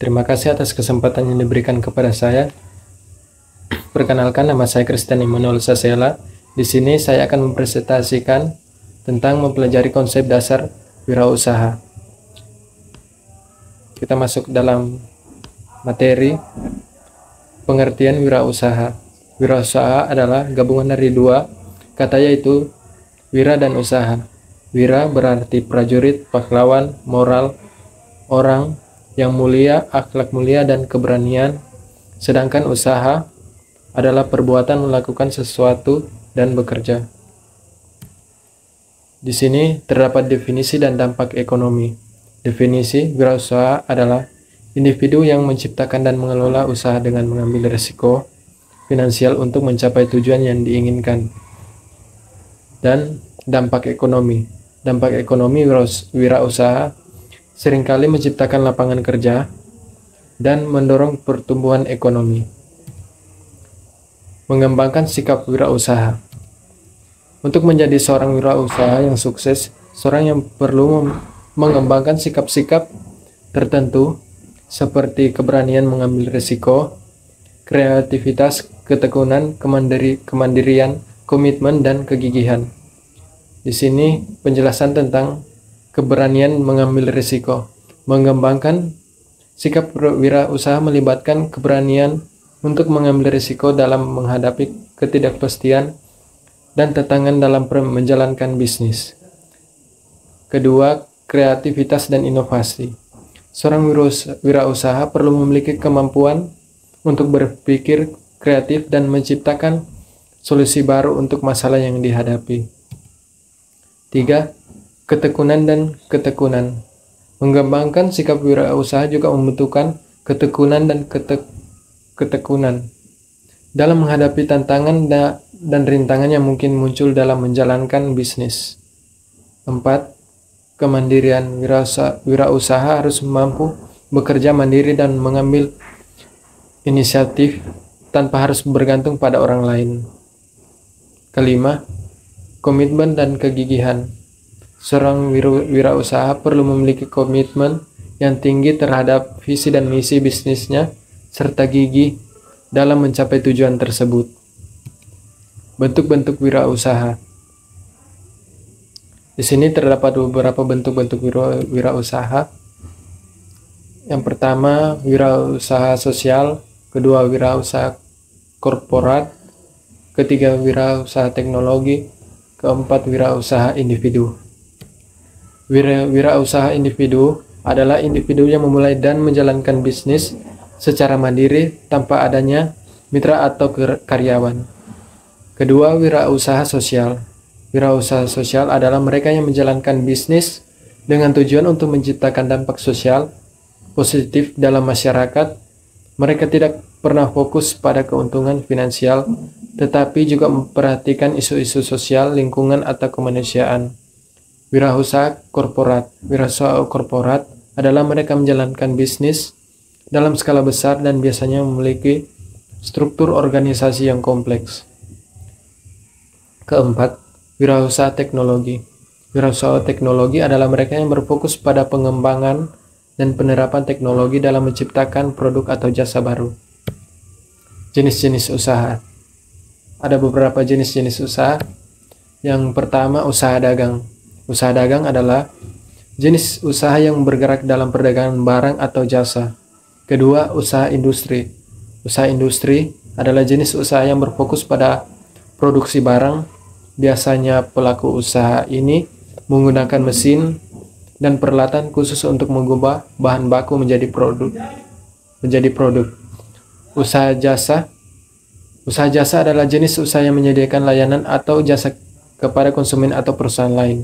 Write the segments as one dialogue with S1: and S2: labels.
S1: Terima kasih atas kesempatan yang diberikan kepada saya. Perkenalkan, nama saya Christian Emmanuel Sasela. Di sini saya akan mempresentasikan tentang mempelajari konsep dasar wirausaha. Kita masuk dalam materi pengertian wirausaha. Wirausaha adalah gabungan dari dua kata, yaitu wira dan usaha. Wira berarti prajurit, pahlawan, moral, orang yang mulia, akhlak mulia, dan keberanian. Sedangkan usaha adalah perbuatan melakukan sesuatu dan bekerja. Di sini terdapat definisi dan dampak ekonomi. Definisi wirausaha adalah individu yang menciptakan dan mengelola usaha dengan mengambil risiko finansial untuk mencapai tujuan yang diinginkan. Dan dampak ekonomi. Dampak ekonomi wirausaha seringkali menciptakan lapangan kerja dan mendorong pertumbuhan ekonomi. Mengembangkan sikap wirausaha. Untuk menjadi seorang wirausaha yang sukses, seorang yang perlu mengembangkan sikap-sikap tertentu seperti keberanian mengambil risiko, kreativitas, ketekunan, kemandirian, komitmen, dan kegigihan. Di sini penjelasan tentang keberanian mengambil risiko. Mengembangkan sikap wirausaha melibatkan keberanian untuk mengambil risiko dalam menghadapi ketidakpastian dan tantangan dalam menjalankan bisnis. Kedua, kreativitas dan inovasi. Seorang wirausaha perlu memiliki kemampuan untuk berpikir kreatif dan menciptakan solusi baru untuk masalah yang dihadapi. 3. Ketekunan dan ketekunan. Mengembangkan sikap wirausaha juga membutuhkan ketekunan dan ketekunan dalam menghadapi tantangan dan rintangan yang mungkin muncul dalam menjalankan bisnis. 4. Kemandirian. Wirausaha harus mampu bekerja mandiri dan mengambil inisiatif tanpa harus bergantung pada orang lain. Kelima, komitmen dan kegigihan. Seorang wirausaha perlu memiliki komitmen yang tinggi terhadap visi dan misi bisnisnya, serta gigih dalam mencapai tujuan tersebut. Bentuk-bentuk wirausaha. Di sini terdapat beberapa bentuk-bentuk wirausaha. Yang pertama, wirausaha sosial. Kedua, wirausaha korporat. Ketiga, wirausaha teknologi. Keempat, wirausaha individu. Wirausaha individu adalah individu yang memulai dan menjalankan bisnis secara mandiri tanpa adanya mitra atau karyawan. Kedua, wirausaha sosial. Wirausaha sosial adalah mereka yang menjalankan bisnis dengan tujuan untuk menciptakan dampak sosial positif dalam masyarakat. Mereka tidak pernah fokus pada keuntungan finansial, tetapi juga memperhatikan isu-isu sosial, lingkungan, atau kemanusiaan. Wirausaha korporat. Wirausaha korporat adalah mereka menjalankan bisnis dalam skala besar dan biasanya memiliki struktur organisasi yang kompleks. Keempat, wirausaha teknologi. Wirausaha teknologi adalah mereka yang berfokus pada pengembangan dan penerapan teknologi dalam menciptakan produk atau jasa baru. Jenis-jenis usaha. Ada beberapa jenis-jenis usaha. Yang pertama, usaha dagang. Usaha dagang adalah jenis usaha yang bergerak dalam perdagangan barang atau jasa. Kedua, usaha industri. Usaha industri adalah jenis usaha yang berfokus pada produksi barang. Biasanya pelaku usaha ini menggunakan mesin dan peralatan khusus untuk mengubah bahan baku menjadi produk. Usaha jasa. Usaha jasa adalah jenis usaha yang menyediakan layanan atau jasa kepada konsumen atau perusahaan lain.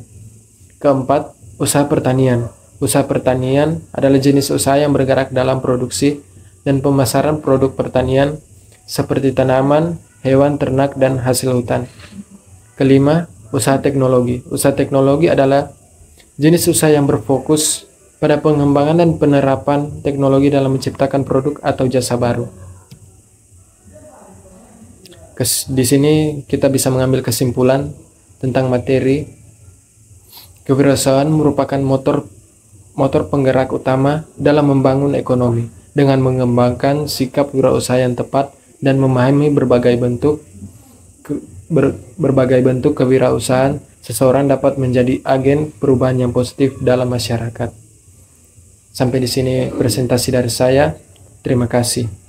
S1: Keempat, usaha pertanian. Usaha pertanian adalah jenis usaha yang bergerak dalam produksi dan pemasaran produk pertanian seperti tanaman, hewan, ternak, dan hasil hutan. Kelima, usaha teknologi. Usaha teknologi adalah jenis usaha yang berfokus pada pengembangan dan penerapan teknologi dalam menciptakan produk atau jasa baru. Di sini kita bisa mengambil kesimpulan tentang materi. Kewirausahaan merupakan motor penggerak utama dalam membangun ekonomi. Dengan mengembangkan sikap wirausaha yang tepat dan memahami berbagai bentuk kewirausahaan, seseorang dapat menjadi agen perubahan yang positif dalam masyarakat. Sampai di sini presentasi dari saya. Terima kasih.